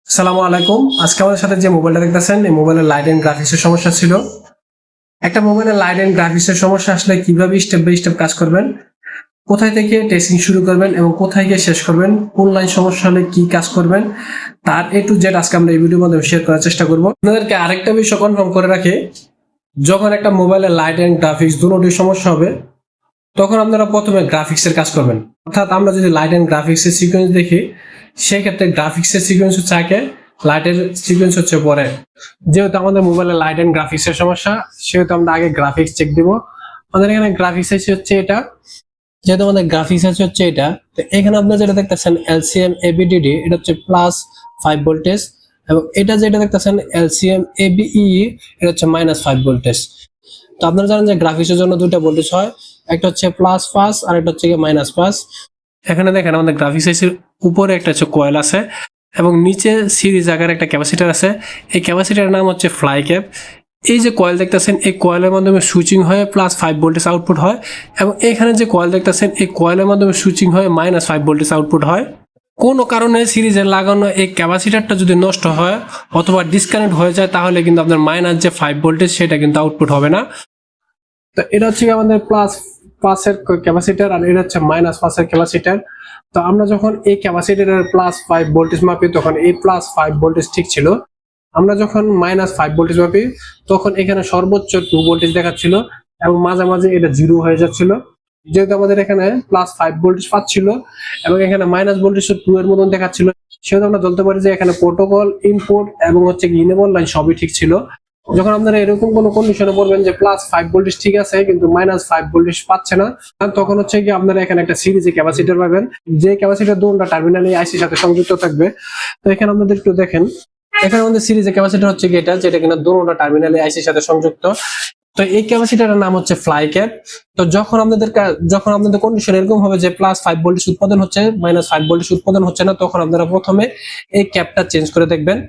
আসসালামু আলাইকুম। আজকে আমাদের সাথে যে মোবাইলটা দেখতেছেন, এই মোবাইলের লাইট এন্ড গ্রাফিক্সের সমস্যা ছিল। একটা মোবাইলের লাইট এন্ড গ্রাফিক্সের সমস্যা আসলে কিভাবে স্টেপ বাই স্টেপ কাজ করবেন, কোথায় থেকে টেস্টিং শুরু করবেন এবং কোথায় গিয়ে শেষ করবেন, কোন লাইন সমস্যা হলে কি কাজ করবেন, তার এ টু জেড আজকে আমরা এই ভিডিওর মাধ্যমে শেয়ার করার চেষ্টা করব। আপনাদেরকে আরেকটা বিষয় কনফার্ম করে রাখি, যখন একটা মোবাইলের লাইট এন্ড গ্রাফিক্স দুটোরই সমস্যা হবে, তখন আপনারা প্রথমে গ্রাফিক্সের কাজ করবেন। অর্থাৎ আমরা যদি লাইট এন্ড গ্রাফিক্সের সিকোয়েন্স দেখি, সেই ক্ষেত্রে গ্রাফিক্সের সিকোয়েন্স হচ্ছে আগে, লাইটের সিকোয়েন্স হচ্ছে পরে। যেহেতু আমাদের মোবাইলে লাইট এন্ড গ্রাফিক্সের সমস্যা, সেহেতু আমরা আগে গ্রাফিক্স চেক দিব। আমাদের এখানে গ্রাফিক্স হচ্ছে এটা, যেহেতু আমাদের গ্রাফিক্স হচ্ছে এটা, তো এখানে আপনারা যেটা দেখতেছেন এলসিএম এবিডিডি, এটা হচ্ছে +5 ভোল্টেজ, এবং এটা যেটা দেখতেছেন এলসিএম এবিই, এটা হচ্ছে -5 ভোল্টেজ। তো আপনারা জানেন যে গ্রাফিক্সের জন্য দুটো ভোল্টেজ হয়, একটা হচ্ছে +5 আর একটা হচ্ছে -5। এখানে দেখেন আমাদের গ্রাফিক্সের উপরে একটা হচ্ছে কয়েল আছে এবং নিচে সিরিজ আকার একটা ক্যাপাসিটর আছে। এই ক্যাপাসিটরের নাম হচ্ছে ফ্লাই ক্যাপ। এই যে কয়েল দেখতেছেন, এই কয়েলের মাধ্যমে সুইচিং হয়ে +5 ভোল্টেজ আউটপুট হয়, এবং এখানে যে কয়েল দেখতেছেন, এই কয়েলের মাধ্যমে সুইচিং হয়ে -5 ভোল্টেজ আউটপুট হয়। কোনো কারণে সিরিজে লাগানো এই ক্যাপাসিটরটা যদি নষ্ট হয় অথবা ডিসকানেক্ট হয়ে যায়, তাহলে কিন্তু আপনার মাইনাস যে 5 ভোল্টেজ সেটা কিন্তু আউটপুট হবে না। তো এটা হচ্ছে আমাদের +5 এর ক্যাপাসিটর, আর এটা হচ্ছে -5 এর ক্যাপাসিটর। তো আমরা যখন এই ক্যাপাসিটরের +5 ভোল্টেজ মাপি, তখন এই +5 ভোল্টেজ ঠিক ছিল। আমরা যখন -5 ভোল্টেজ মাপি, তখন এখানে সর্বোচ্চ 2 ভোল্টেজ দেখাচ্ছিল এবং মাঝে মাঝে এটা 0 হয়ে যাচ্ছিল। যেহেতু আমাদের এখানে +5 ভোল্টেজ পাচ্ছিল এবং এখানে মাইনাস ভোল্টেজ 2 এর মতন দেখাচ্ছিল, সেহেতু আমরা বলতে পারি যে এখানে প্রোটোকল, ইনপুট এবং হচ্ছে ইনেবল লাইন সবই ঠিক ছিল। যখন আপনারা এরকম কোনো কন্ডিশনে পড়বেন যে +5 ভোল্টেজ ঠিক আছে কিন্তু -5 ভোল্টেজ পাচ্ছে না, তখন হচ্ছে কি আপনারা এখানে একটা সিরিজে ক্যাপাসিটর পাবেন, যে ক্যাপাসিটর দুটো টার্মিনাল আইসির সাথে সংযুক্ত থাকবে। তো এখানে আপনাদের একটু দেখেন, এখানে আমাদের সিরিজে ক্যাপাসিটর হচ্ছে কি এটা, যেটা কিনা দুটো টার্মিনাল আইসির সাথে সংযুক্ত। তো এই ক্যাপাসিটরের নাম হচ্ছে ফ্লাই ক্যাপ। তো যখন আপনাদের কন্ডিশন এরকম হবে যে +5 ভোল্টেজ উৎপাদন হচ্ছে, -5 ভোল্টেজ উৎপাদন হচ্ছে না, তখন আপনারা প্রথমে এই ক্যাপটা চেঞ্জ করে দেখবেন।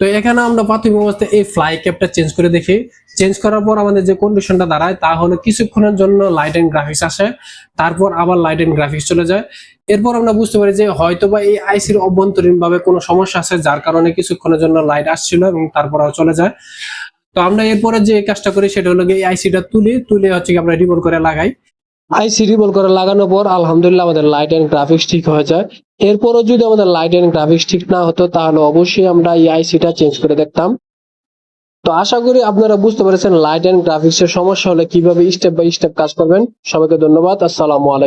তো এখানে আমরা প্রাথমিক অবস্থায় এই ফ্লাই ক্যাপটা চেঞ্জ করে দেখি। চেঞ্জ করার পর আমাদের যে কন্ডিশনটা দাঁড়ায় তা হলো কিছুক্ষণের জন্য লাইট এন্ড গ্রাফিক্স আসে, তারপর আবার লাইট এন্ড গ্রাফিক্স চলে যায়। এরপর আমরা বুঝতে পারি যে হয়তোবা এই আইসির অভ্যন্তরীণ ভাবে কোনো সমস্যা আছে, যার কারণে কিছুক্ষণের জন্য লাইট আসছিল এবং তারপর চলে যায়। তো আমরা এরপরে যে কাজটা করি সেটা হলো এই আইসিটা তুলে হচ্ছে কি আমরা রিবল করে লাগাই। আইসি রিবল করে লাগানোর পর আলহামদুলিল্লাহ আমাদের লাইট এন্ড গ্রাফিক্স ঠিক হয়ে যায়। এরপরও যদি আমাদের লাইট এন্ড গ্রাফিক্স ঠিক না হতো, তাহলে অবশ্যই আমরা এই আইসিটা চেঞ্জ করে দেখতাম। তো আশা করি আপনারা বুঝতে পেরেছেন লাইট এন্ড গ্রাফিক্স এর সমস্যা হলে কিভাবে স্টেপ বাই স্টেপ কাজ করবেন। সবাইকে ধন্যবাদ। আসসালামু আলাইকুম।